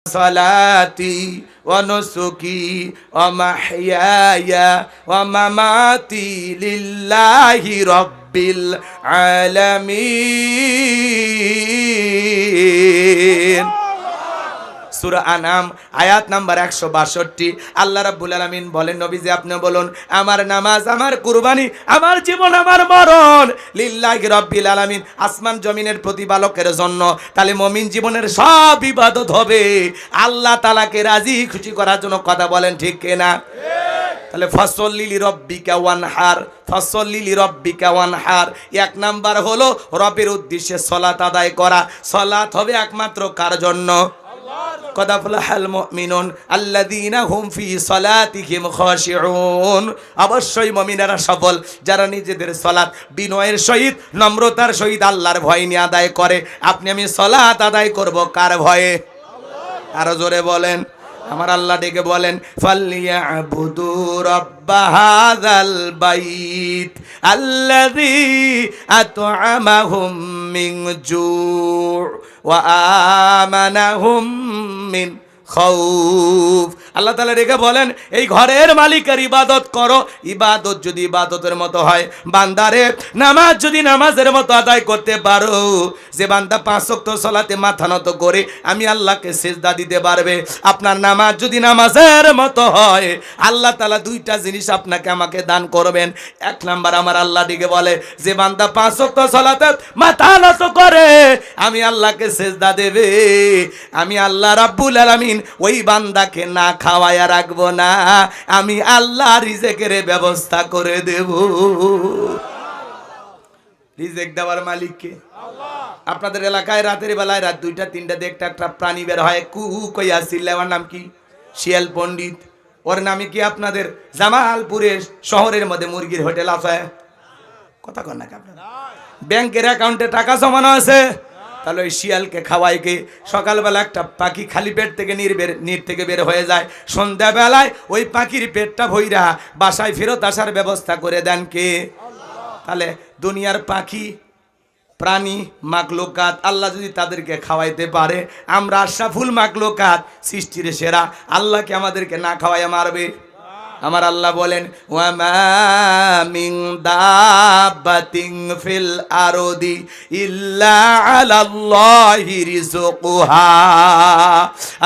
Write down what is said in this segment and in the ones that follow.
সালাতি ওয়া নুসুকি ওয়া মাহইয়ায়া ওয়া মামাতি লিল্লাহি রাব্বিল আলামিন। সূরা আনাম আয়াত নাম্বার 162। আল্লাহ রাব্বুল আলামিন বলেন, নবীজি আপনি বলুন, আমার নামাজ, আমার কুরবানি, আমার জীবন, আমার মরণ লিল্লাহি রাব্বিল আলামিন, আসমান জমিনের প্রতিপালকের জন্য। তাহলে মুমিন জীবনের সব ইবাদত হবে আল্লাহ তাআলাকে রাজি খুশি করার জন্য। কথা বলেন ঠিক কিনা? তাহলে ফাসল্লি লিরাব্বিকা ওয়ানহার, ফাসল্লি লিরাব্বিকা ওয়ানহার। এক নাম্বার হলো রবের উদ্দেশ্যে সালাত আদায় করা। সালাত হবে একমাত্র কার জন্য? قد أفلح المؤمنون الذين هم في صلاتهم خاشعون। অবশ্যই মুমিনেরা সফল যারা নিজেদের সালাত বিনয়ের সহিত, নম্রতার সহিত আল্লাহর ভয় নিয়ে আদায় করে। আপনি আমি সালাত আদায় করব কার ভয়ে? আরো জোরে বলেন। আমার আল্লাহ ডেকে বলেন, ফালিয়াবুদু রাব্বা হাযাল বাইত আল্লাযী আত'আমাহুম মিন জু' ওয়া আমানাহুম মিন খাউফ। আল্লাহ তাআলা রেখে বলেন, এই ঘরের মালিকের ইবাদত করো। ইবাদত যদি ইবাদতের মতো হয়, বান্দারে নামাজ যদি নামাজের মতো আদায় করতে পারো, যে বান্দা 5 ওয়াক্ত সালাতে মাথা নত করে আমি আল্লাহকে সিজদা দিতে পারবে, আপনার নামাজ যদি নামাজের মতো হয়, আল্লাহ তাআলা দুইটা জিনিস আপনাকে আমাকে দান করবেন। এক নাম্বার, আমার আল্লাহ দিকে বলে, যে বান্দা 5 ওয়াক্ত সালাতে মাথা নত করে আমি আল্লাহকে সিজদা দেবে, আমি আল্লাহ রাব্বুল আলামিন ওই বান্দাকে না খাওয়ায়া রাখবো না, আমি আল্লাহ রিজেকের ব্যবস্থা করে দেব। রিজেক দেওয়ার মালিক কে? আপনাদের এলাকায় রাতের বেলায় রাত 2টা 3টা দেখতে একটা প্রাণী বের হয়, কু কইয়া চিল্লায়, ওর নাম কি? শিয়াল পণ্ডিত। ওর নামে কি আপনাদের জামালপুরের শহরের মধ্যে মুরগির হোটেল আছে? কথা কন নাকি আপনারা? ব্যাংকের অ্যাকাউন্টে টাকা জমানো আছে? তাহলে ওই শিয়ালকে খাওয়ায় কে? সকালবেলা একটা পাখি খালি পেট থেকে নির থেকে বের হয়ে যায়, সন্ধ্যাবেলায় ওই পাখির পেটটা ভইরা বাসায় ফেরত আসার ব্যবস্থা করে দেন কে? তাহলে দুনিয়ার পাখি, প্রাণী, মাকলুকাত আল্লাহ যদি তাদেরকে খাওয়াইতে পারে, আমরা আশরাফুল মাকলুকাত, সৃষ্টির সেরা, আল্লাহকে আমাদেরকে না খাওয়াইয়া মারবে? আমার আল্লাহ বলেন, ওয়ামা মিন দাব্বাতিন ফিল আরদি ইল্লা আলাল্লাহি রিজকুহা।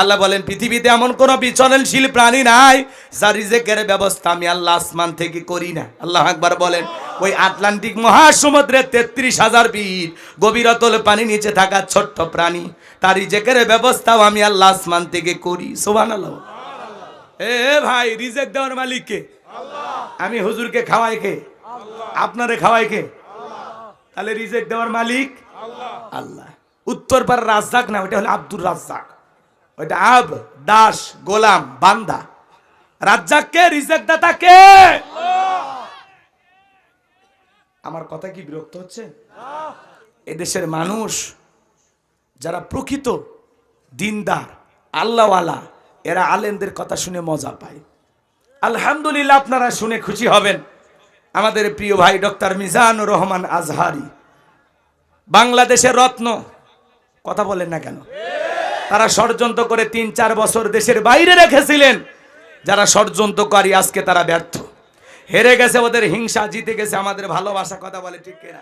আল্লাহ বলেন, পৃথিবীতে এমন কোন বিচরণশীল প্রাণী নাই যার রিজেকের ব্যবস্থা আমি আল্লাহ আসমান থেকে করি না। আল্লাহ আকবার বলেন। ওই আটলান্টিক মহাসমুদ্রের 33,000 ফিট গভীরতল পানি নিচে থাকা ছোট্ট প্রাণী, তার রিজেকের ব্যবস্থাও আমি আল্লাহ আসমান থেকে করি। সুবহানাল্লাহ। এ ভাই, রিজেক দেওয়ার মালিক কে? আমি হুজুরকে খাওয়াই কে? আপনারে খাওয়াই কে? তাহলে রিজেক দেওয়ার মালিক আল্লাহ। উত্তর পার রাজ্জাক না, ওটা হলো আব্দুর রাজ্জাক। ওইটা আব, দাস, গোলাম, বান্দা। রাজ্জাক কে? রিজেক দাতা কে? আমার কথা কি বিরক্ত হচ্ছে? এদেশের মানুষ যারা প্রকৃত দিনদার, আল্লাহওয়ালা, এরা আলেমদের কথা শুনে মজা পায়। আলহামদুলিল্লাহ, আপনারা শুনে খুশি হবেন। আমাদের প্রিয় ভাই ডক্টর মিজানুর রহমান আজহারি, বাংলাদেশের রত্ন। কথা বলেন না কেন? তারা ষড়যন্ত্র করে 3-4 বছর দেশের বাইরে রেখেছিলেন। যারা ষড়যন্ত্রকারী আজকে তারা ব্যর্থ, হেরে গেছে, ওদের হিংসা জিতে গেছে আমাদের ভালোবাসা। কথা বলে ঠিক কিনা?